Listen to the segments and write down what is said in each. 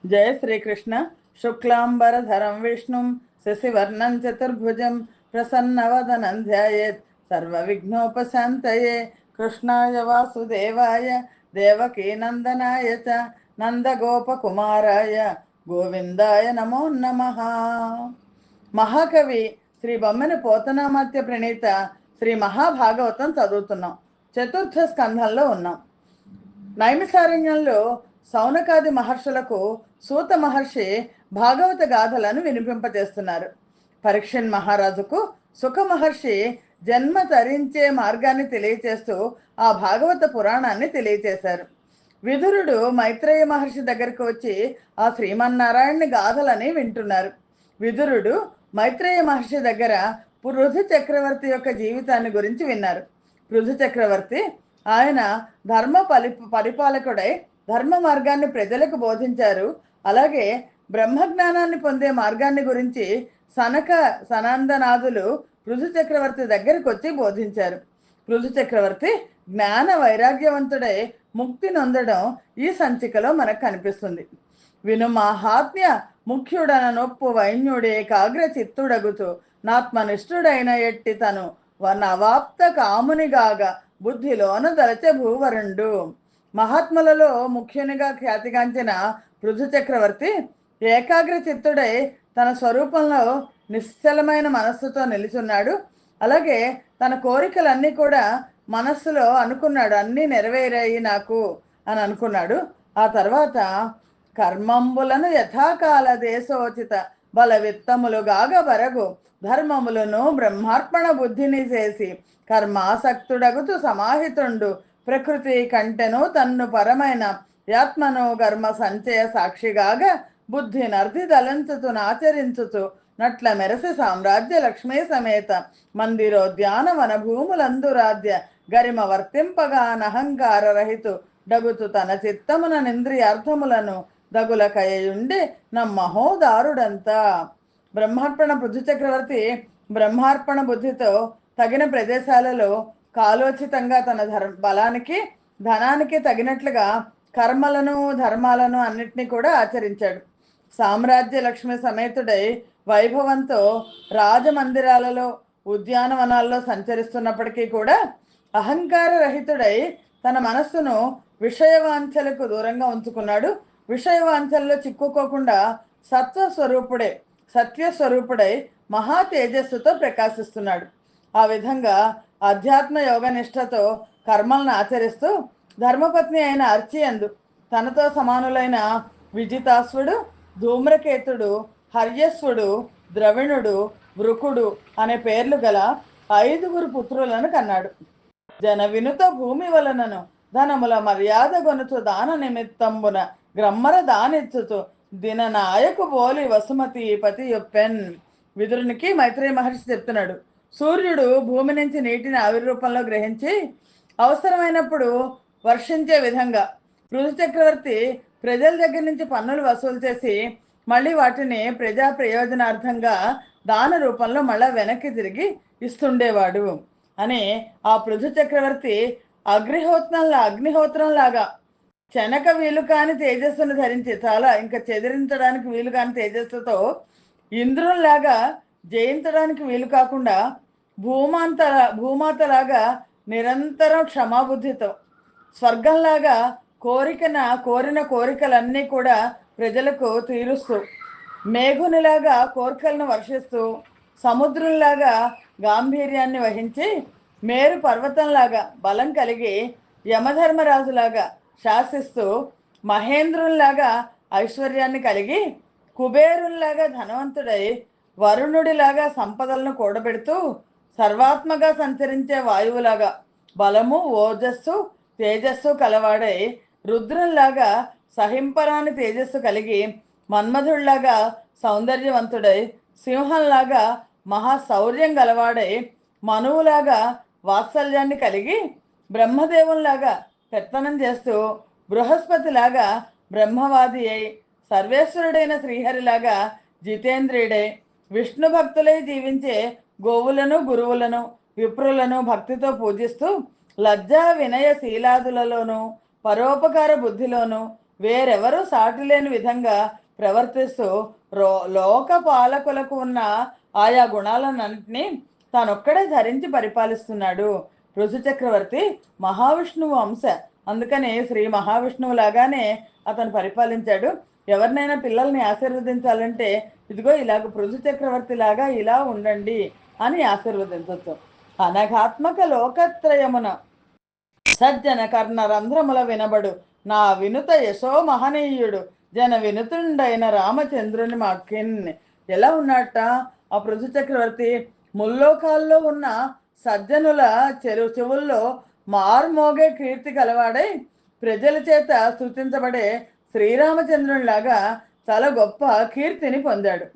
జయ శ్రీకృష్ణ. శుక్లాంబరధరం విష్ణుం శశివర్ణం చతుర్భుజం ప్రసన్నవదనం ధ్యాయేత్ సర్వవిఘ్నోపశాంతయే. కృష్ణాయ వాసుదేవాయ దేవకీ నందనాయ చ నందగోపకుమారాయ గోవిందాయ నమో నమః. మహాకవి శ్రీ బొమ్మెన పోతనామాత్య ప్రణీత శ్రీ మహాభాగవతం చదువుతున్నాం. చతుర్థ స్కంధంలో ఉన్నాం. నైమిసారణ్యంలో సౌనకాది మహర్షులకు సూత మహర్షి భాగవత గాథలను వినిపింపచేస్తున్నారు. పరీక్షన్ మహారాజుకు సుఖ మహర్షి జన్మ తరించే మార్గాన్ని తెలియచేస్తూ ఆ భాగవత పురాణాన్ని తెలియచేశారు. విదురుడు మైత్రేయ మహర్షి దగ్గరకు వచ్చి ఆ శ్రీమన్నారాయణ గాథలని వింటున్నారు. విదురుడు మైత్రేయ మహర్షి దగ్గర పృథు చక్రవర్తి యొక్క జీవితాన్ని గురించి విన్నారు. పృథు చక్రవర్తి ఆయన ధర్మ పరిపాలకుడై ధర్మ మార్గాన్ని ప్రజలకు బోధించారు. అలాగే బ్రహ్మజ్ఞానాన్ని పొందే మార్గాన్ని గురించి సనందనాథులు పృథు చక్రవర్తి దగ్గరికి వచ్చి బోధించారు. పృథు చక్రవర్తి జ్ఞాన వైరాగ్యవంతుడై ముక్తి నొందడం ఈ సంచికలో మనకు కనిపిస్తుంది. విను మహాత్మ్య ముఖ్యుడన నొప్పు వైన్యుడే కాగ్ర చిత్తుడగుతూ నాత్మనిష్ఠుడైన ఎట్టి తను నవాప్త కామునిగాగా బుద్ధిలోన దళచ భూవరుండు. మహాత్ములలో ముఖ్యునిగా ఖ్యాతిగాంచిన పృథు చక్రవర్తి ఏకాగ్ర చిత్తుడై తన స్వరూపంలో నిశ్చలమైన మనస్సుతో నిలిచున్నాడు. అలాగే తన కోరికలన్నీ కూడా మనస్సులో అనుకున్నాడు, అన్నీ నెరవేరాయి నాకు అని అనుకున్నాడు. ఆ తర్వాత కర్మంబులను యథాకాల దేశోచిత బల విత్తములుగాగ బరగు ధర్మములను బ్రహ్మార్పణ బుద్ధిని చేసి కర్మాసక్తుడగుతు సమాహితుండు ప్రకృతి కంటెను తన్ను పరమైన యాత్మను కర్మ సంచయ సాక్షిగాగా బుద్ధి నర్ధి తలంచుతు నాచరించుతు నట్ల మెరసి సామ్రాజ్య లక్ష్మీ సమేత మందిరోద్యాన వన భూములందు రాజ్య గరిమ వర్తింపగా నహంకార రహితు డగుతు తన చిత్తమున నింద్రియార్థములను దగుల కయయుండి నమ్మహోదారుడంతా. బ్రహ్మార్పణ పృథు చక్రవర్తి బ్రహ్మార్పణ బుద్ధితో తగిన ప్రదేశాలలో కాలోచితంగా తన బలానికి ధనానికి తగినట్లుగా కర్మలను ధర్మాలను అన్నిటినీ కూడా ఆచరించాడు. సామ్రాజ్య లక్ష్మి సమేతుడై వైభవంతో రాజమందిరాలలో ఉద్యానవనాల్లో సంచరిస్తున్నప్పటికీ కూడా అహంకార రహితుడై తన మనస్సును విషయవాంఛలకు దూరంగా ఉంచుకున్నాడు. విషయవాంఛల్లో చిక్కుకోకుండా సత్యస్వరూపుడై మహా తేజస్సుతో ప్రకాశిస్తున్నాడు. ఆ విధంగా అధ్యాత్మ యోగ నిష్ఠతో కర్మలను ఆచరిస్తూ ధర్మపత్ని అయిన అర్చియందు తనతో సమానులైన విజితాశ్వుడు, ధూమ్రకేతుడు, హర్యస్వుడు, ద్రవిణుడు, వృకుడు అనే పేర్లు గల 5 పుత్రులను కన్నాడు. జన వినుత భూమి వలనను ధనముల మర్యాద గొనుచు దాన నిమిత్తంబున గ్రమ్మర దానిచ్చుతూ దిన నాయకు బోలి వసుమతి పతి యొప్పెన్. విదురునికి మైత్రేయ మహర్షి చెప్తున్నాడు, సూర్యుడు భూమి నుంచి నీటిని ఆవిరి రూపంలో గ్రహించి అవసరమైనప్పుడు వర్షించే విధంగా పృథు చక్రవర్తి ప్రజల దగ్గర నుంచి పన్నులు వసూలు చేసి మళ్ళీ వాటిని ప్రజా ప్రయోజనార్థంగా దాన రూపంలో మళ్ళా వెనక్కి తిరిగి ఇస్తుండేవాడు అని ఆ పృథు చక్రవర్తి అగ్నిహోత్రంలాగా చెనక వీలు కాని తేజస్సును ధరించి చాలా ఇంకా చెదిరించడానికి వీలు కాని తేజస్సుతో ఇంద్రుల్లాగా జయించడానికి వీలు కాకుండా భూమాతలాగా నిరంతరం క్షమాబుద్ధితో స్వర్గంలాగా కోరిన కోరికలన్నీ కూడా ప్రజలకు తీరుస్తూ మేఘునిలాగా కోరికలను వర్షిస్తూ సముద్రంలాగా గాంభీర్యాన్ని వహించి మేరు పర్వతంలాగా బలం కలిగి యమధర్మరాజులాగా శాసిస్తూ మహేంద్రుల్లాగా ఐశ్వర్యాన్ని కలిగి కుబేరుల్లాగా ధనవంతుడై వరుణుడిలాగా సంపదలను కూడబెడుతూ సర్వాత్మగా సంచరించే వాయువులాగా బలము ఓజస్సు తేజస్సు కలవాడై రుద్రంలాగా సహింపరాని తేజస్సు కలిగి మన్మధుళ్లాగా సౌందర్యవంతుడై సింహంలాగా మహాశౌర్యం గలవాడై మనువులాగా వాత్సల్యాన్ని కలిగి బ్రహ్మదేవుల్లాగా పెత్తనం చేస్తూ బృహస్పతిలాగా బ్రహ్మవాది అయి సర్వేశ్వరుడైన శ్రీహరిలాగా జితేంద్రియుడై విష్ణు భక్తులై జీవించే గోవులను గురువులను విప్రులను భక్తితో పూజిస్తూ లజ్జా వినయ శీలాదులలోనూ పరోపకార బుద్ధిలోనూ వేరెవరూ సాటి లేని విధంగా ప్రవర్తిస్తూ లోక పాలకులకు ఉన్న ఆయా గుణాలన్నింటినీ తానొక్కడే ధరించి పరిపాలిస్తున్నాడు. పృథు చక్రవర్తి మహావిష్ణువు అంశ, అందుకని శ్రీ మహావిష్ణువు లాగానే అతను పరిపాలించాడు. ఎవరినైనా పిల్లల్ని ఆశీర్వదించాలంటే ఇదిగో ఇలాగ పృథు చక్రవర్తి లాగా ఇలా ఉండండి అని ఆశీర్వదించవచ్చు. అనఘాత్మక లోకత్రయమున సజ్జన కర్ణ రంధ్రముల వినబడు నా వినుత యశో మహనీయుడు జన వినుతుండైన రామచంద్రుని మాకిన్. ఎలా ఉన్నట్ట ఆ పృథు చక్రవర్తి? ముల్లోకాల్లో ఉన్న సజ్జనుల చెవుల్లో మార్మోగే కీర్తి కలవాడై ప్రజల చేత స్తుతించబడే శ్రీరామచంద్రునిలాగా చాలా గొప్ప కీర్తిని పొందాడు.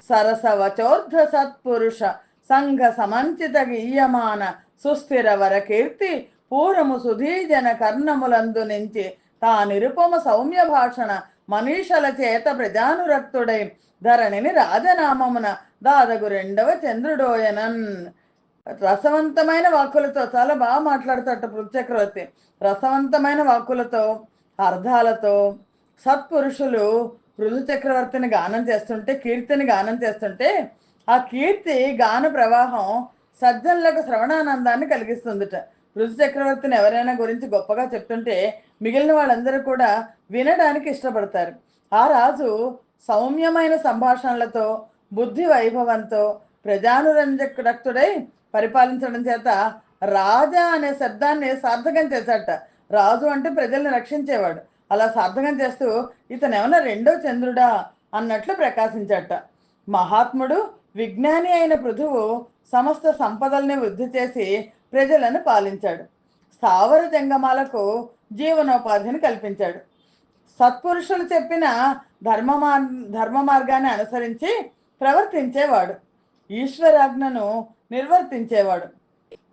సరసవచోర్ధ సత్పురుష సంఘ సమంచిత గీయమాన సుస్థిర వర కీర్తి పూరము సుధీజన కర్ణములందు నుంచి తా నిరుపమ సౌమ్య భాషణ మనీషల చేత ప్రజానురక్తుడై ధరణిని రాజనామమున దాదగు రెండవ చంద్రుడోయనన్. రసవంతమైన వాక్కులతో చాలా బాగా మాట్లాడతాట పృథు చక్రవర్తి. రసవంతమైన వాక్కులతో అర్థాలతో సత్పురుషులు పృథు చక్రవర్తిని గానం చేస్తుంటే, కీర్తిని గానం చేస్తుంటే ఆ కీర్తి గాన ప్రవాహం సజ్జనులకు శ్రవణానందాన్ని కలిగిస్తుందిట. పృథు చక్రవర్తిని ఎవరైనా గురించి గొప్పగా చెప్తుంటే మిగిలిన వాళ్ళందరూ కూడా వినడానికి ఇష్టపడతారు. ఆ రాజు సౌమ్యమైన సంభాషణలతో బుద్ధి వైభవంతో ప్రజానురంజకుడై పరిపాలించడం చేత రాజా అనే శబ్దాన్ని సార్థకం చేశాట. రాజు అంటే ప్రజల్ని రక్షించేవాడు. అలా సార్థకం చేస్తూ ఇతను ఏమన్నా రెండో చంద్రుడా అన్నట్లు ప్రకాశించట. మహాత్ముడు విజ్ఞాని అయిన పృథువు సమస్త సంపదల్ని వృద్ధి చేసి ప్రజలను పాలించాడు. స్థావర జంగమాలకు జీవనోపాధిని కల్పించాడు. సత్పురుషులు చెప్పిన ధర్మ మార్గాన్ని అనుసరించి ప్రవర్తించేవాడు. ఈశ్వరాజ్ఞను నిర్వర్తించేవాడు.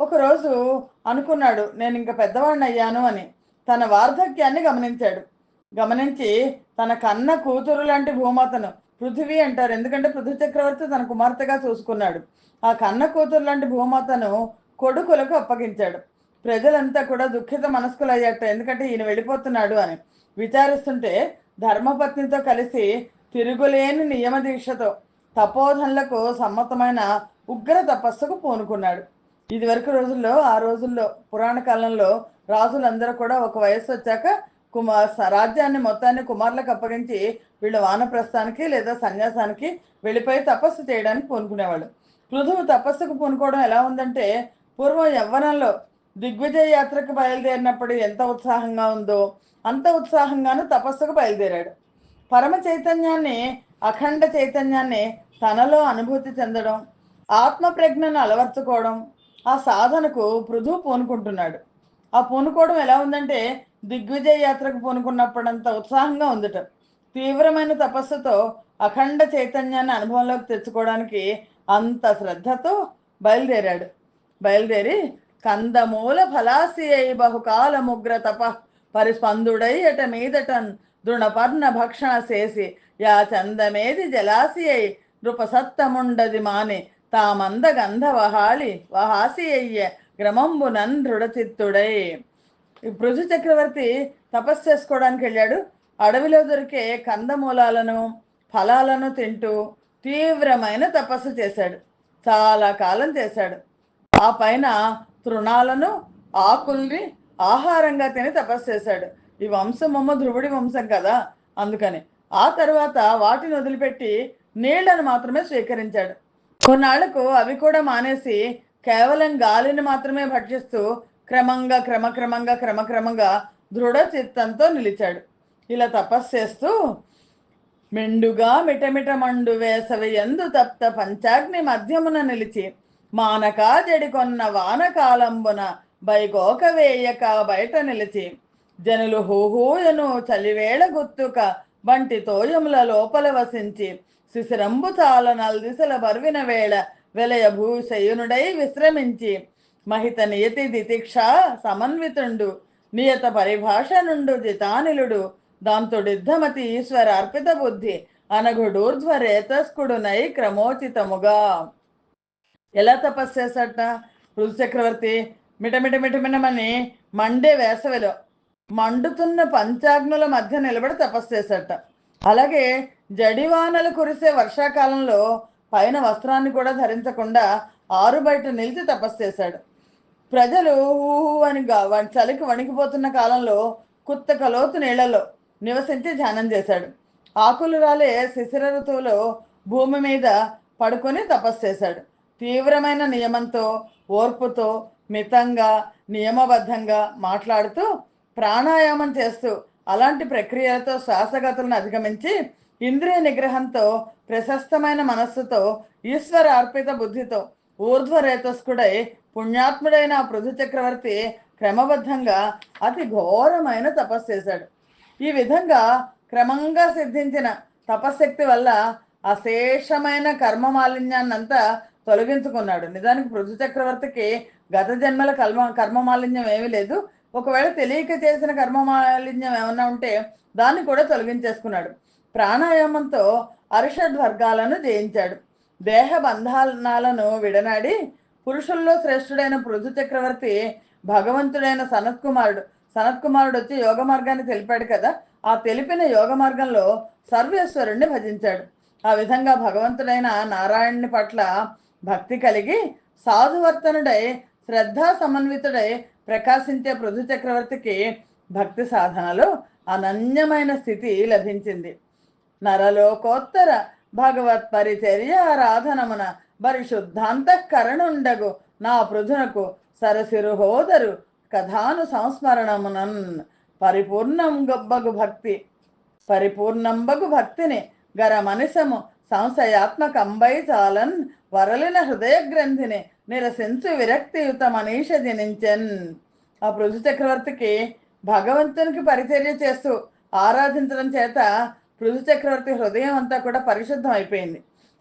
ఒకరోజు అనుకున్నాడు, నేను ఇంకా పెద్దవాడిని అయ్యాను అని. తన వార్ధక్యాన్ని గమనించి తన కన్న కూతురు లాంటి భూమాతను, పృథివీ అంటారు ఎందుకంటే పృథు చక్రవర్తి తన కుమార్తెగా చూసుకున్నాడు, ఆ కన్న కూతురు లాంటి భూమాతను కొడుకులకు అప్పగించాడు. ప్రజలంతా కూడా దుఃఖిత మనస్కులయ్యాట, ఎందుకంటే ఈయన వెళ్ళిపోతున్నాడు అని విచారిస్తుంటే ధర్మపత్నితో కలిసి తిరుగులేని నియమ దీక్షతో తపోధనలకు సమ్మతమైన ఉగ్ర తపస్సుకు పూనుకున్నాడు. ఇదివరకు రోజుల్లో, ఆ రోజుల్లో పురాణ కాలంలో రాజులందరూ కూడా ఒక వయస్సు వచ్చాక రాజ్యాన్ని మొత్తాన్ని కుమారులకు అప్పగించి వీళ్ళు వానప్రస్థానికి లేదా సన్యాసానికి వెళ్ళిపోయి తపస్సు చేయడానికి పూనుకునేవాళ్ళు. పృథువు తపస్సుకు పూనుకోవడం ఎలా ఉందంటే, పూర్వం యవ్వనంలో దిగ్విజయ యాత్రకు బయలుదేరినప్పుడు ఎంత ఉత్సాహంగా ఉందో అంత ఉత్సాహంగాను తపస్సుకు బయలుదేరాడు. పరమ చైతన్యాన్ని, అఖండ చైతన్యాన్ని తనలో అనుభూతి చెందడం, ఆత్మ ప్రజ్ఞను అలవర్చుకోవడం, ఆ సాధనకు పృథువు పూనుకుంటున్నాడు. ఆ పూనుకోవడం ఎలా ఉందంటే, దిగ్విజయ యాత్రకు పూనుకున్నప్పుడంత ఉత్సాహంగా ఉందట. తీవ్రమైన తపస్సుతో అఖండ చైతన్యాన్ని అనుభవంలోకి తెచ్చుకోవడానికి అంత శ్రద్ధతో బయలుదేరి కందమూల ఫలాసి అయి బహుకాల ముగ్ర తప పరిస్పందుడై ఎట మీదటన్ దృఢపర్ణ భక్షణ చేసి యా చందమేది జలాసి అయి నృపసత్తముండది మాని తామంద గంధ వహాసి అయ్య గ్రమంబునన్ దృఢచిత్తుడై. పృథు చక్రవర్తి తపస్సు చేసుకోవడానికి వెళ్ళాడు. అడవిలో దొరికే కందమూలాలను ఫలాలను తింటూ తీవ్రమైన తపస్సు చేశాడు. చాలా కాలం చేశాడు. ఆ పైన తృణాలను, ఆకుల్ని ఆహారంగా తిని తపస్సు చేశాడు. ఈ వంశమమ్మ ధ్రువుడి వంశం కదా, అందుకని. ఆ తర్వాత వాటిని వదిలిపెట్టి నీళ్లను మాత్రమే స్వీకరించాడు. కొన్నాళ్లకు అవి కూడా మానేసి కేవలం గాలిని మాత్రమే భక్షిస్తూ క్రమక్రమంగా దృఢ చిత్తంతో నిలిచాడు. ఇలా తపస్సు చేస్తూ మెండుగా మిటమిట మండు వేసవి ఎందు తప్త పంచాగ్ని మధ్యమున నిలిచి మానకా జడికొన్న వానకాలంబున బైగోక వేయక బయట నిలిచి జనులు హూహూయను చలివేళ గుత్తుక బంటి తోయముల లోపల వసించి శిశిరంబు చాల నల్దిశల బర్విన వేళ వెలయ భూశయునుడై విశ్రమించి మహిత నియతి దితిక్ష సమన్వితుండు నియత పరిభాష నుండు జితానిలుడు దాంతుడిద్ధమతి ఈశ్వర అర్పిత బుద్ధి అనఘుడూర్ధ్వరేతస్కుడునై క్రమోచితముగా. ఎలా తపస్సు చేశాట పృథు చక్రవర్తి? మిటమిటమని మండే వేసవిలో మండుతున్న పంచాగ్నుల మధ్య నిలబడి తపస్సు చేశాట. అలాగే జడివానలు కురిసే వర్షాకాలంలో పైన వస్త్రాన్ని కూడా ధరించకుండా ఆరు బయట నిలిచి తపస్సు చేశాడు. ప్రజలు ఊహు అని చలికి వణికిపోతున్న కాలంలో కుత్తకలోతు నీళ్లలో నివసించి ధ్యానం చేశాడు. ఆకులు రాలే శిశిర ఋతువులో భూమి మీద పడుకొని తపస్సు చేశాడు. తీవ్రమైన నియమంతో, ఓర్పుతో, మితంగా, నియమబద్ధంగా మాట్లాడుతూ, ప్రాణాయామం చేస్తూ, అలాంటి ప్రక్రియలతో శ్వాసగతులను అధిగమించి, ఇంద్రియ నిగ్రహంతో, ప్రశస్తమైన మనస్సుతో, ఈశ్వర అర్పిత బుద్ధితో ఊర్ధ్వరేతస్కుడై పుణ్యాత్ముడైన పృథు చక్రవర్తి క్రమబద్ధంగా అతి ఘోరమైన తపస్సు చేశాడు. ఈ విధంగా క్రమంగా సిద్ధించిన తపశక్తి వల్ల అశేషమైన కర్మ మాలిన్యాన్నంతా తొలగించుకున్నాడు. నిజానికి పృథు చక్రవర్తికి గత జన్మల కర్మ మాలిన్యం ఏమీ లేదు. ఒకవేళ తెలియక చేసిన కర్మ మాలిన్యం ఏమన్నా ఉంటే దాన్ని కూడా తొలగించేసుకున్నాడు. ప్రాణాయామంతో అరిషడ్ వర్గాలను జయించాడు. దేహ బంధనాలను విడనాడి పురుషుల్లో శ్రేష్ఠుడైన పృథు చక్రవర్తి భగవంతుడైన సనత్కుమారుడు వచ్చి యోగ మార్గాన్ని తెలిపాడు కదా, ఆ తెలిపిన యోగ మార్గంలో సర్వేశ్వరుణ్ణి భజించాడు. ఆ విధంగా భగవంతుడైన నారాయణుని పట్ల భక్తి కలిగి సాధువర్తనుడై శ్రద్ధా సమన్వితుడై ప్రకాశించే పృథు చక్రవర్తికి భక్తి సాధనలో అనన్యమైన స్థితి లభించింది. నరలోకోత్తర భగవత్ పరిచర్యారాధనమున పరిశుద్ధాంతఃకరణుండగు నా పృథునకు సరసిరుహోదరు కథాను సంస్మరణమునన్ పరిపూర్ణంబగు భక్తిని గర మనిషము సంశయాత్మకంబై చాలన్ వరలిన హృదయ గ్రంథిని నిరసించు విరక్తియుత మనీష జనించెన్. ఆ పృథు చక్రవర్తికి భగవంతునికి పరిచర్య చేస్తూ ఆరాధించడం చేత పృథు చక్రవర్తి హృదయం అంతా కూడా పరిశుద్ధం అయిపోయింది.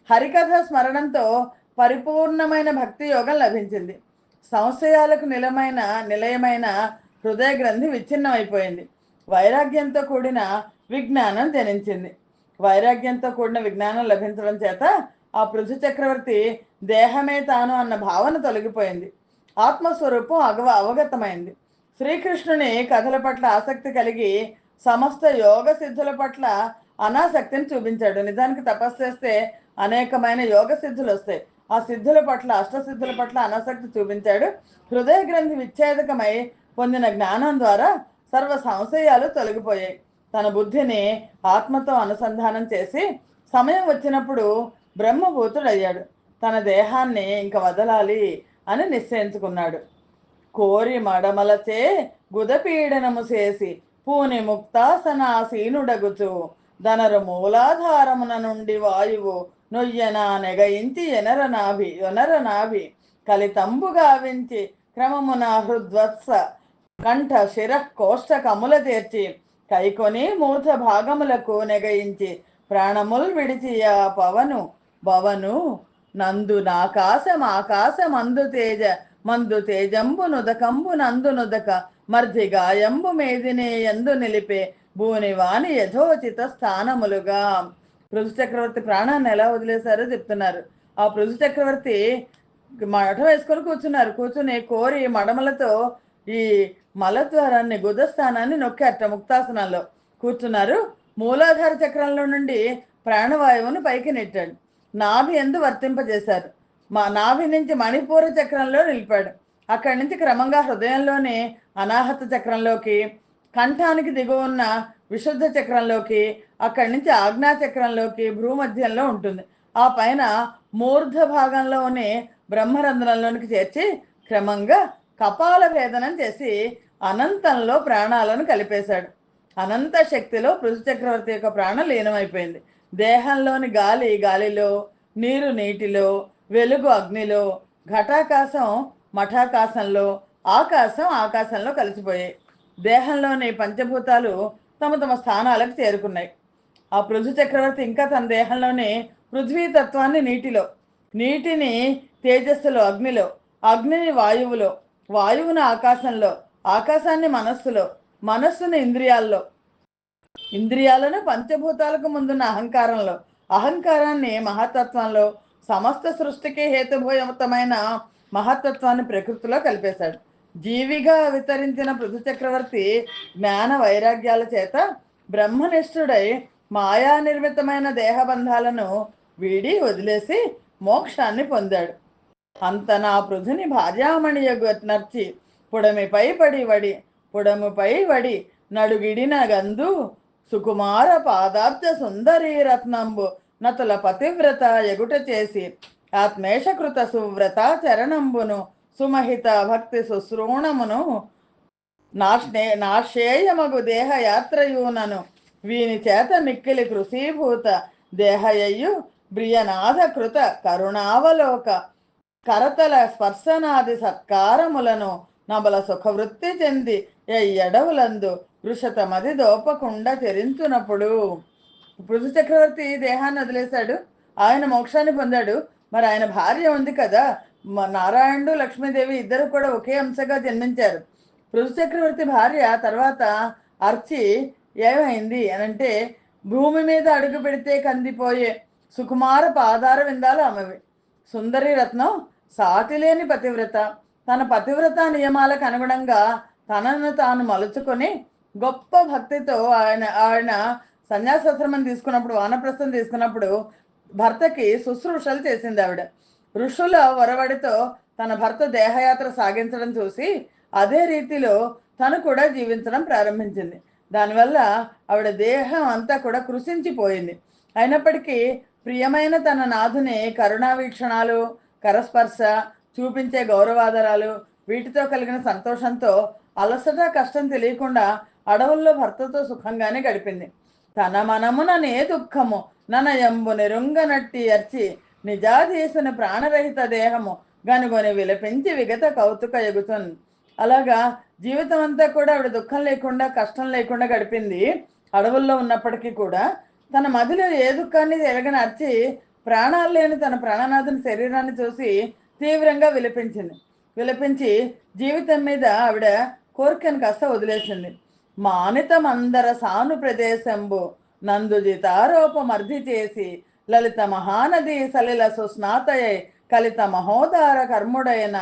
హరికథ స్మరణంతో పరిపూర్ణమైన భక్తి యోగం లభించింది. సంశయాలకు నిలయమైన హృదయ గ్రంథి విచ్ఛిన్నమైపోయింది. వైరాగ్యంతో కూడిన విజ్ఞానం జనించింది. వైరాగ్యంతో కూడిన విజ్ఞానం లభించడం చేత ఆ పృథు చక్రవర్తి దేహమే తాను అన్న భావన తొలగిపోయింది. ఆత్మస్వరూపం అవగతమైంది. శ్రీకృష్ణుని కథల పట్ల ఆసక్తి కలిగి సమస్త యోగ సిద్ధుల పట్ల అనాసక్తిని చూపించాడు. నిజానికి తపస్సు చేస్తే అనేకమైన యోగ సిద్ధులు వస్తాయి. ఆ సిద్ధుల పట్ల, అష్టసిద్ధుల పట్ల అనాసక్తి చూపించాడు. హృదయ గ్రంథి విచ్ఛేదకమై పొందిన జ్ఞానం ద్వారా సర్వ సంశయాలు తొలగిపోయాయి. తన బుద్ధిని ఆత్మతో అనుసంధానం చేసి సమయం వచ్చినప్పుడు బ్రహ్మభూతుడయ్యాడు. తన దేహాన్ని ఇంక వదలాలి అని నిశ్చయించుకున్నాడు. కోరి మడమలచే గుదపీడనము చేసి పూని ముక్తాసనాసీనుడగుచు ధనరు మూలాధారమున నుండి వాయువు నొయ్యన నెగయించి యొనరనాభి కలితంబు గావించి క్రమమున హృద్వత్స కంఠ శిర కోష్టకముల చేర్చి కైకొని మూర్ధ భాగములకు నెగయించి ప్రాణముల్ విడిచి ఆ భవను నందు మందు తేజంబు నుదకంబు నందు నుదక మర్ధి గాయంబు మేదినే ఎందు నిలిపే భూనివాని యథోచిత స్థానములుగా. పృథు చక్రవర్తి ప్రాణాన్ని ఎలా వదిలేశారో చెప్తున్నారు. ఆ పృథు చక్రవర్తి మఠం వేసుకొని కూర్చుని కోరి మడమలతో ఈ మలద్వారాన్ని గుదస్థానాన్ని నొక్కారట. ముక్తాసనంలో కూర్చున్నారు. మూలాధార చక్రంలో నుండి ప్రాణవాయువును పైకి నెట్టాడు. నాభి ఎందు వర్తింపజేశారు. నాభి నుంచి మణిపూర చక్రంలో నిలిపాడు. అక్కడి నుంచి క్రమంగా హృదయంలోని అనాహత చక్రంలోకి, కంఠానికి దిగువ ఉన్న విశుద్ధ చక్రంలోకి, అక్కడి నుంచి ఆజ్ఞా చక్రంలోకి భ్రూమధ్యంలో ఉంటుంది. ఆ పైన మూర్ధ భాగంలోని బ్రహ్మరంధ్రంలోనికి చేర్చి క్రమంగా కపాల భేదనం చేసి అనంతంలో ప్రాణాలను కలిపేశాడు. అనంత శక్తిలో పృథు చక్రవర్తి యొక్క ప్రాణం లీనమైపోయింది. దేహంలోని గాలిలో, నీరు నీటిలో, వెలుగు అగ్నిలో, ఘటాకాశం మఠాకాశంలో, ఆకాశం ఆకాశంలో కలిసిపోయాయి. దేహంలోని పంచభూతాలు తమ తమ స్థానాలకు చేరుకున్నాయి. ఆ పృథు చక్రవర్తి ఇంకా తన దేహంలోని పృథ్వీ తత్వాన్ని నీటిలో, నీటిని తేజస్సులో, అగ్నిని వాయువులో, వాయువుని ఆకాశంలో, ఆకాశాన్ని మనస్సులో, మనస్సును ఇంద్రియాలను పంచభూతాలకు ముందున్న అహంకారంలో, అహంకారాన్ని మహత్తత్వంలో, సమస్త సృష్టికి హేతుభూతమైన మహత్తత్వాన్ని ప్రకృతిలో కలిపేశాడు. జీవిగా అవతరించిన పృథు చక్రవర్తి జ్ఞాన వైరాగ్యాల చేత బ్రహ్మనిష్ఠుడై మాయా నిర్మితమైన దేహబంధాలను వీడి వదిలేసి మోక్షాన్ని పొందాడు. అంత నా పృథుని భార్యామణి నర్చి పుడమిపై వడి నడుగిడిన గంధు సుకుమార పాదాబ్జ సుందరీ రత్నంబు నతుల పతివ్రత ఎగుట చేసి ఆత్మేషకృత సువ్రత చరణంబును సుమహిత భక్తి శుశ్రూణమును నాశేయమగు దేహయాత్రయూనను వీని చేత మిక్కిలి కృషీభూత దేహయయ్యు బ్రియనాథ కృత కరుణావలోక కరతల స్పర్శనాది సత్కారములను నబల సుఖవృత్తి చెంది ఎడవులందు వృషత మది దోపకుండా చెరించునప్పుడు. పృథు చక్రవర్తి దేహాన్ని వదిలేశాడు, ఆయన మోక్షాన్ని పొందాడు. మరి ఆయన భార్య ఉంది కదా, నారాయణుడు లక్ష్మీదేవి ఇద్దరు కూడా ఒకే అంశగా జన్మించారు. పృథు చక్రవర్తి భార్య తర్వాత అర్చి ఏమైంది అనంటే, భూమి మీద అడుగు పెడితే కందిపోయే సుకుమార పాదార విందాలు ఆమెవి. సుందరి రత్నం సాటిలేని పతివ్రత. తన పతివ్రత నియమాలకు అనుగుణంగా తనను తాను మలుచుకొని గొప్ప భక్తితో ఆయన సన్యాసాశ్రమం తీసుకున్నప్పుడు, వానప్రస్థం తీసుకున్నప్పుడు భర్తకి శుశ్రూషలు చేసింది ఆవిడ. ఋషుల వరవడితో తన భర్త దేహయాత్ర సాగించడం చూసి అదే రీతిలో తను కూడా జీవించడం ప్రారంభించింది. దానివల్ల ఆవిడ దేహం అంతా కూడా కృషించిపోయింది. అయినప్పటికీ ప్రియమైన తన నాథుని కరుణావీక్షణాలు, కరస్పర్శ, చూపించే గౌరవాదరాలు, వీటితో కలిగిన సంతోషంతో అలసట కష్టం తెలియకుండా అడవుల్లో భర్తతో సుఖంగానే గడిపింది. తన మనముననే దుఃఖము ననయంబు నిరుంగనట్టి అర్చి నిజాధీసుని ప్రాణరహిత దేహము గనుగొని విలపించి విగత కౌతుక ఎగుతున్. అలాగా జీవితం అంతా కూడా ఆవిడ దుఃఖం లేకుండా కష్టం లేకుండా గడిపింది. అడవుల్లో ఉన్నప్పటికీ కూడా తన మదిలో ఏ దుఃఖాన్ని ఎరగని అర్చి ప్రాణాలు లేని తన ప్రాణనాథుని శరీరాన్ని చూసి తీవ్రంగా విలపించి జీవితం మీద ఆవిడ కోరికను కాస్త వదిలేసింది. మానితమందర సాను ప్రదేశంబు నందుజితారోపమర్ధి చేసి లలిత మహానది సలిల సుస్నాతయై కలిత మహోదార కర్ముడైన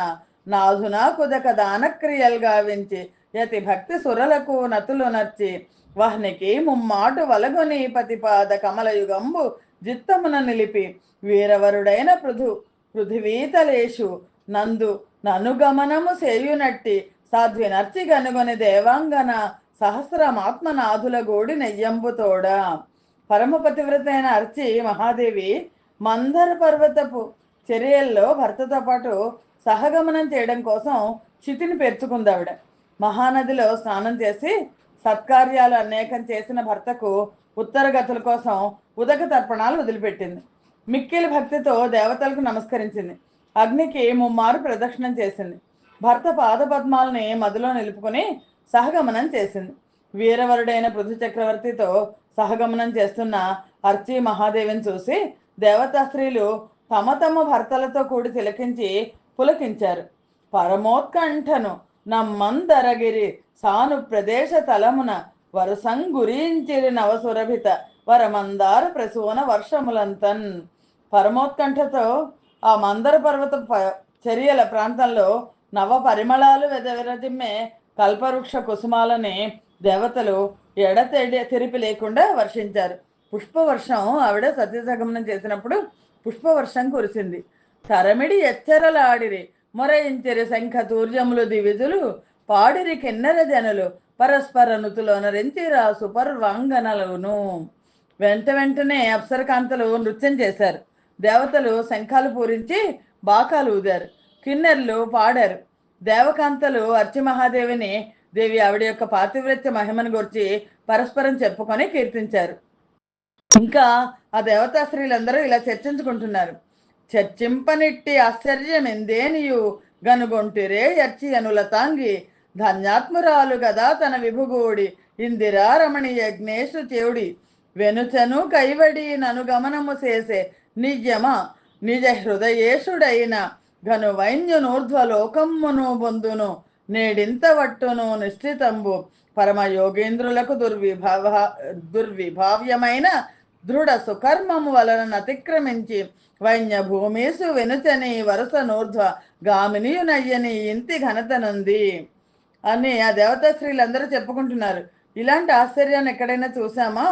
నాధునా కుదక దానక్రియలు గావించి యతి భక్తి సురలకు నతులు నర్చి వహ్నికి ముమ్మాటు వలగొని పతిపాద కమలయుగంబు జిత్తమున నిలిపి వీరవరుడైన పృథివీతలేషు ననుగమనము సేయునట్టి సాధ్వి నర్చి గనుగొని దేవాంగన సహస్రమాత్మనాథుల గోడి నెయ్యంబుతోడ. పరమపతివ్రతైన అర్చి మహాదేవి మందర పర్వతపు చర్యల్లో భర్తతో పాటు సహగమనం చేయడం కోసం చితిని పేర్చుకుంది ఆవిడ. మహానదిలో స్నానం చేసి సత్కార్యాలు అనేకం చేసిన భర్తకు ఉత్తరగతుల కోసం ఉదక తర్పణాలు వదిలిపెట్టింది. మిక్కిలి భక్తితో దేవతలకు నమస్కరించింది. అగ్నికి ముమ్మారు ప్రదక్షిణం చేసింది. భర్త పాదపద్మాలని మదిలో నిలుపుకొని సహగమనం చేసింది. వీరవరుడైన పృథు చక్రవర్తితో సహగమనం చేస్తున్న అర్చి మహాదేవిని చూసి దేవతా స్త్రీలు తమ తమ భర్తలతో కూడి తిలకించి పులకించారు. పరమోత్కంఠను నమ్మందరగిరి సాను ప్రదేశ తలమున వరుసంగురించిరి నవసురభిత వరమందార ప్రసూన వర్షములంతన్. పరమోత్కంఠతో ఆ మందర పర్వత చర్యల ప్రాంతంలో నవ పరిమళాలు వెదవిరజిమ్మే కల్పవృక్ష కుసుమాలని దేవతలు తెరిపి లేకుండా వర్షించారు. పుష్పవర్షం ఆవిడ సత్యసగమనం చేసినప్పుడు పుష్పవర్షం కురిసింది. తరమిడి ఎచ్చరలాడిరి మొరయించిరి శంఖ తూర్యములు దివిజులు పాడిరి కిన్నెర జనులు పరస్పర నుతులోనరించి రాసు పర్వాంగనలను. వెంటనే అప్సరకాంతలు నృత్యం చేశారు. దేవతలు శంఖాలు పూరించి బాకాలు ఊదారు, కిన్నెర్లు పాడారు. దేవకాంతలు అర్చి మహాదేవిని దేవి ఆవిడ యొక్క పాతివ్రత్య మహిమను గురించి పరస్పరం చెప్పుకొని కీర్తించారు. ఇంకా ఆ దేవతా స్త్రీలందరూ ఇలా చర్చించుకుంటున్నారు. చర్చింపనిట్టి ఆశ్చర్యమెందేనియు గనుగొంటిరే యర్చి అనులతాంగి ధన్యాత్మురాలు గదా తన విభుగోడి ఇందిరా రమణి యజ్ఞేశు చెవుడి వెనుచను కైవడి నను గమనము చేసే నిజ హృదయేషుడైన ఘను వైన్యునూర్ధ్వలోకమ్మును బొందును నేడింత వట్టును నిశ్చితంబు పరమయోగేంద్రులకు దుర్విభావ్యమైన దృఢ సుకర్మము వలన అతిక్రమించి వైన్య భూమీసు వెనుచని వరుస నూర్ధ్వ గామినియునయ్యని ఇంటి ఘనతనుంది అని ఆ దేవతా స్త్రీలందరూ చెప్పుకుంటున్నారు. ఇలాంటి ఆశ్చర్యాన్ని ఎక్కడైనా చూసామా?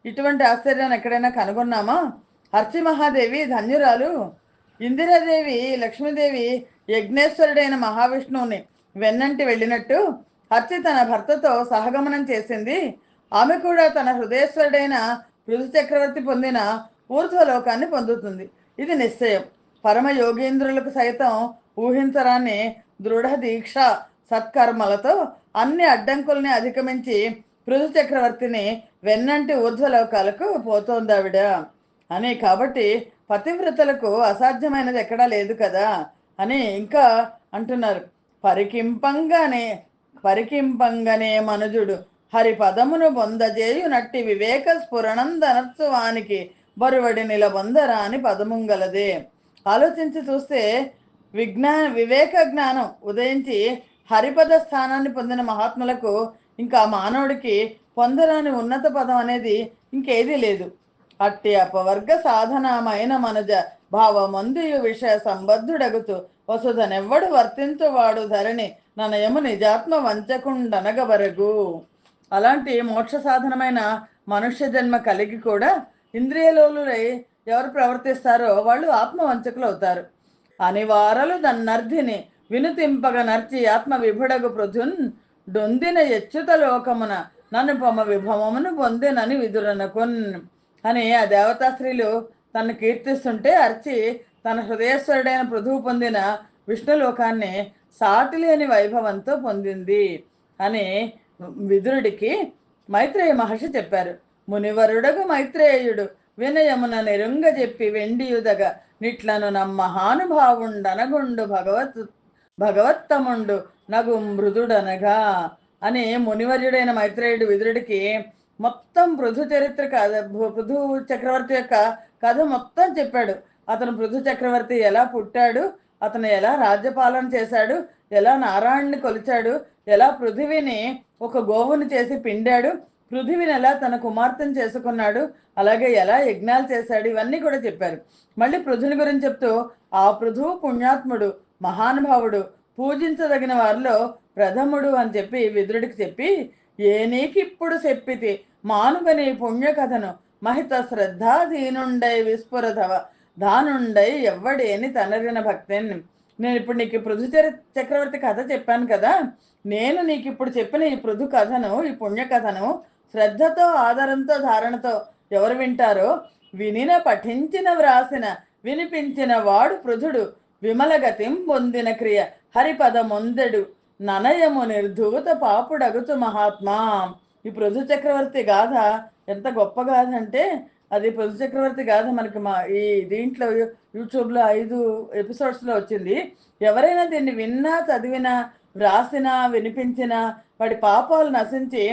ఇటువంటి ఆశ్చర్యాన్ని ఎక్కడైనా కనుగొన్నామా? అర్చి మహాదేవి ధన్యురాలు. ఇందిరాదేవి లక్ష్మీదేవి యజ్ఞేశ్వరుడైన మహావిష్ణువుని వెన్నంటి వెళ్ళినట్టు అర్చి తన భర్తతో సహగమనం చేసింది. ఆమె కూడా తన హృదయేశ్వరుడైన పృథు చక్రవర్తి పొందిన ఊర్ధ్వలోకాన్ని పొందుతుంది. ఇది నిశ్చయం. పరమ యోగేంద్రులకు సైతం ఊహించరాని దృఢ దీక్ష సత్కర్మలతో అన్ని అడ్డంకుల్ని అధిగమించి పృథు చక్రవర్తిని వెన్నంటి ఊర్ధ్వలోకాలకు పోతోందావిడ అని. కాబట్టి పతివ్రతలకు అసాధ్యమైనది ఎక్కడా లేదు కదా అని ఇంకా అంటున్నారు. పరికింపంగానే మనుజుడు హరి పదమును బొందజేయు నట్టి వివేక స్ఫురణందనత్వానికి బరువడి నిలబొందరా అని పదముంగలదే. ఆలోచించి చూస్తే వివేక జ్ఞానం ఉదయించి హరిపద స్థానాన్ని పొందిన మహాత్ములకు ఇంకా మానవుడికి పొందరాని ఉన్నత పదం అనేది ఇంకేదీ లేదు. అట్టి అపవర్గ సాధనమైన మనజ భావమందియు విషయ సంబద్ధుడగుతూ వసుధనెవ్వడు వర్తించువాడు ధరణి ననయము నిజాత్మ వంచకుండనగబరగు. అలాంటి మోక్ష సాధనమైన మనుష్య జన్మ కలిగి కూడా ఇంద్రియలోలులై ఎవరు ప్రవర్తిస్తారో వాళ్ళు ఆత్మవంచకులు అవుతారు. అనివారలు దన్నర్ధిని వినుతింపగ నర్చి ఆత్మ విభుడగు పృథున్ డొందిన ఎచ్చుత లోకమున ననుపమ విభవమును పొందినని విదురనకున్ అని ఆ దేవతా స్త్రీలు తను కీర్తిస్తుంటే అర్చి తన హృదయేశ్వరుడైన పృథువు పొందిన విష్ణులోకాన్ని సాటిలేని వైభవంతో పొందింది అని విదురుడికి మైత్రేయ మహర్షి చెప్పారు. మునివరుడగు మైత్రేయుడు వినయమున నిరుంగ చెప్పి వెండియుదగ నిట్లను నమ్మహానుభావుండనగుండు భగవత్తముండు నగు మృదుడనగా అని మునివర్యుడైన మైత్రేయుడు విదురుడికి మొత్తం పృథు చరిత్ర కథ, పృథు చక్రవర్తి యొక్క కథ మొత్తం చెప్పాడు. అతను పృథు చక్రవర్తి ఎలా పుట్టాడు, అతను ఎలా రాజ్యపాలన చేశాడు, ఎలా నారాయణ్ణి కొలిచాడు, ఎలా పృథివిని ఒక గోవుని చేసి పిండాడు, పృథివిని ఎలా తన కుమార్తెను చేసుకున్నాడు, అలాగే ఎలా యజ్ఞాలు చేశాడు, ఇవన్నీ కూడా చెప్పారు. మళ్ళీ పృథుని గురించి చెప్తూ ఆ పృథువు పుణ్యాత్ముడు, మహానుభావుడు, పూజించదగిన వారిలో ప్రథముడు అని చెప్పి విదురుడికి చెప్పి, ఏ నీకిప్పుడు చెప్పితి మానుగని పుణ్యకథను మహిత శ్రద్ధాధీనుండై విస్ఫురధవ దానుండై ఎవ్వడేని తనరిన భక్తెన్. నేను ఇప్పుడు నీకు పృథు చక్రవర్తి కథ చెప్పాను కదా, నేను నీకు ఇప్పుడు చెప్పిన ఈ పృథు కథను, ఈ పుణ్య కథను శ్రద్ధతో ఆదరంతో ధారణతో ఎవరు వింటారో, వినిన పఠించిన వ్రాసిన వినిపించిన వాడు పృథుడు విమలగతిం పొందిన క్రియ హరిపదమొందెడు ననయము నిర్ధూత పాపుడగుతు మహాత్మా. ఈ పృథు చక్రవర్తి గాథ ఎంత గొప్ప గాథ అంటే, అది పృథు చక్రవర్తి గాథ మనకి ఈ దీంట్లో యూట్యూబ్లో 5 ఎపిసోడ్స్లో వచ్చింది. ఎవరైనా దీన్ని విన్నా, చదివినా, వ్రాసినా, వినిపించినా వాడి పాపాలు నశించి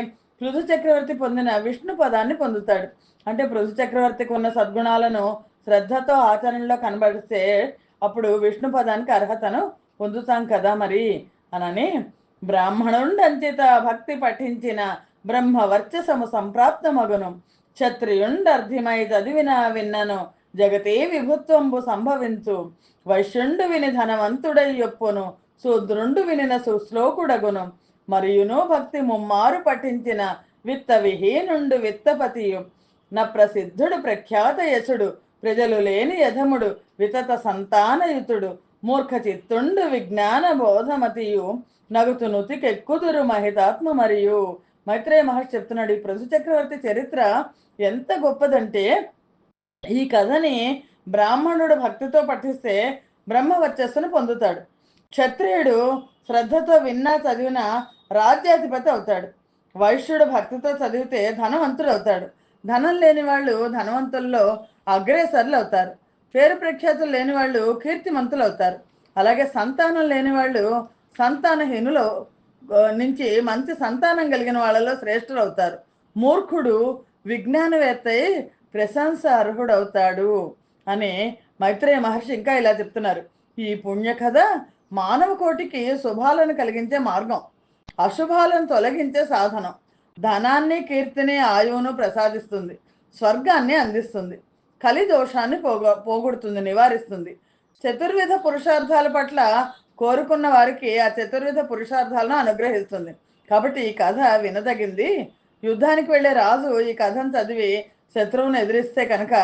పృథు చక్రవర్తి పొందిన విష్ణు పదాన్ని పొందుతాడు. అంటే పృథు చక్రవర్తికి ఉన్న సద్గుణాలను శ్రద్ధతో ఆచరణలో కనబడిస్తే అప్పుడు విష్ణు పదానికి అర్హతను పొందుతాం కదా మరి అనని. బ్రాహ్మణుండంచిత భక్తి పఠించిన బ్రహ్మ వర్చసము సంప్రాప్తమగును, క్షత్రియుండర్ధిమై చదివిన విన్నను జగతే విభుత్వంబు సంభవించు, వైశ్యుండు విని ధనవంతుడై యొప్పును, శూద్రుండు వినిన సుశ్లోకుడగును, మరియును భక్తి ముమ్మారు పఠించిన విత్త విహీనుండు విత్తపతియు, న ప్రసిద్ధుడు ప్రఖ్యాత యశుడు ప్రజలు లేని యధముడు వితత సంతానయుతుడు, మూర్ఖ చిత్తుండు విజ్ఞాన బోధమతియు, నగుతు నుతికెక్కుదురు మహితాత్మ మరియు. మైత్రేయ మహర్షి చెప్తున్నాడు, ఈ పృథు చక్రవర్తి చరిత్ర ఎంత గొప్పదంటే, ఈ కథని బ్రాహ్మణుడు భక్తితో పఠిస్తే బ్రహ్మవర్చస్సును పొందుతాడు. క్షత్రియుడు శ్రద్ధతో విన్నా చదివినా రాజ్యాధిపతి అవుతాడు. వైశ్యుడు భక్తితో చదివితే ధనవంతుడు అవుతాడు. ధనం లేని వాళ్ళు ధనవంతుల్లో అగ్రేసరులు అవుతారు. పేరు ప్రఖ్యాతులు లేని వాళ్ళు కీర్తిమంతులు అవుతారు. అలాగే సంతానం లేని వాళ్ళు సంతానహీనులు నుంచి మంచి సంతానం కలిగిన వాళ్ళలో శ్రేష్ఠులు అవుతారు. మూర్ఖుడు విజ్ఞానవేత్త ప్రశంస అర్హుడవుతాడు అని మైత్రేయ మహర్షి ఇంకా ఇలా చెప్తున్నారు. ఈ పుణ్య కథ మానవ కోటికి శుభాలను కలిగించే మార్గం, అశుభాలను తొలగించే సాధనం, ధనాన్ని కీర్తిని ఆయువును ప్రసాదిస్తుంది. స్వర్గాన్ని అందిస్తుంది. కలి దోషాన్ని పోగొడుతుంది, నివారిస్తుంది. చతుర్విధ పురుషార్థాల పట్ల కోరుకున్న వారికి ఆ చతుర్విధ పురుషార్థాలను అనుగ్రహిస్తుంది. కాబట్టి ఈ కథ వినదగింది. యుద్ధానికి వెళ్ళే రాజు ఈ కథను చదివి శత్రువును ఎదిరిస్తే కనుక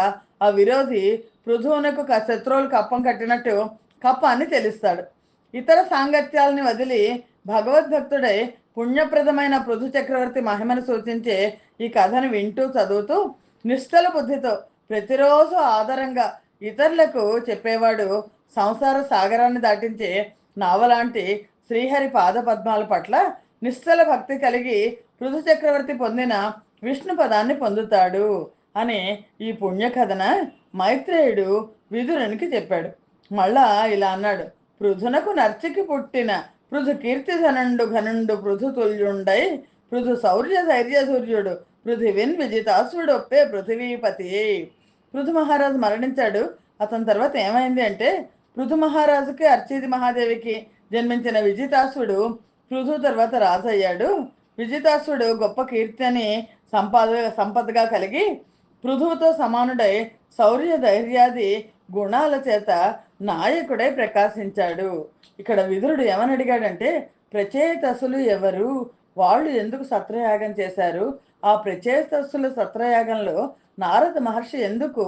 ఆ విరోధి పృథువునకు శత్రువులు కప్పం కట్టినట్టు కప్పాన్ని తెలుస్తాడు. ఇతర సాంగత్యాలని వదిలి భగవద్భక్తుడై పుణ్యప్రదమైన పృథు చక్రవర్తి మహిమను సూచించే ఈ కథను వింటూ చదువుతూ నిశ్చల బుద్ధితో ప్రతిరోజు ఆధారంగా ఇతరులకు చెప్పేవాడు సంసార సాగరాన్ని దాటించే నావలాంటి శ్రీహరి పాద పద్మాల పట్ల నిశ్చల భక్తి కలిగి పృథు చక్రవర్తి పొందిన విష్ణు పదాన్ని పొందుతాడు అని ఈ పుణ్యకథన మైత్రేయుడు విదురునికి చెప్పాడు. మళ్ళా ఇలా అన్నాడు: పృథునకు నర్చికి పుట్టిన పృథు కీర్తిధనుండు ఘనుండు పృథు తుల్యుండై పృథు శౌర్య ధైర్య సూర్యుడు పృథివిన్ విజితాసుడొప్పే పృథివీపతి. పృథు మహారాజు మరణించాడు. అతని తర్వాత ఏమైంది అంటే, పృథు మహారాజుకి అర్చిది మహాదేవికి జన్మించిన విజితాసుడు పృథు తర్వాత రాజు అయ్యాడు. విజితాసుడు గొప్ప కీర్తిని సంపదగా కలిగి పృథువుతో సమానుడై శౌర్య ధైర్యాది గుణాల చేత నాయకుడై ప్రకాశించాడు. ఇక్కడ విదురుడు ఏమని అడిగాడంటే, ప్రచేతసులు ఎవరు, వాళ్ళు ఎందుకు సత్రయాగం చేశారు, ఆ ప్రచేతసుల సత్రయాగంలో నారద మహర్షి ఎందుకు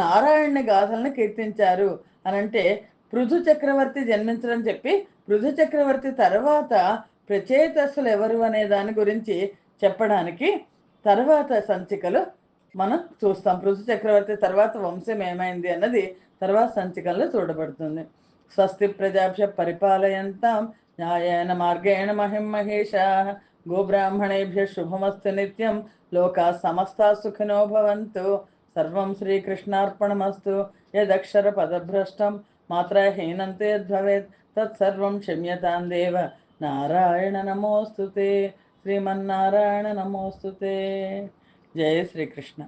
నారాయణుని గాథలను కీర్తించారు అనంటే, పృథు చక్రవర్తి జన్మించడం చెప్పి పృథు చక్రవర్తి తర్వాత ప్రచేతసులు ఎవరు అనే దాని గురించి చెప్పడానికి తర్వాత సంచికలు మనం చూస్తాం. పృథు చక్రవర్తి తర్వాత వంశం ఏమైంది అన్నది తర్వాత సంచికల్లో చూడబడుతుంది. స్వస్తి ప్రజాభ్య పరిపాలయంతాం న్యాయేన మార్గేణ మహిం మహేషా గోబ్రాహ్మణేభ్య శుభమస్తు నిత్యం లోకా సమస్తా సుఖినో భవంతు. సర్వం శ్రీకృష్ణార్పణమస్తు. యదక్షర పదభ్రష్టం మాత్రహీనంతే యద్భవేత్ తత్సర్వం క్షమ్యతాం దేవ. నారాయణ నమోస్తుతే. శ్రీమన్నారాయణ నమోస్తుతే. జయ శ్రీకృష్ణ.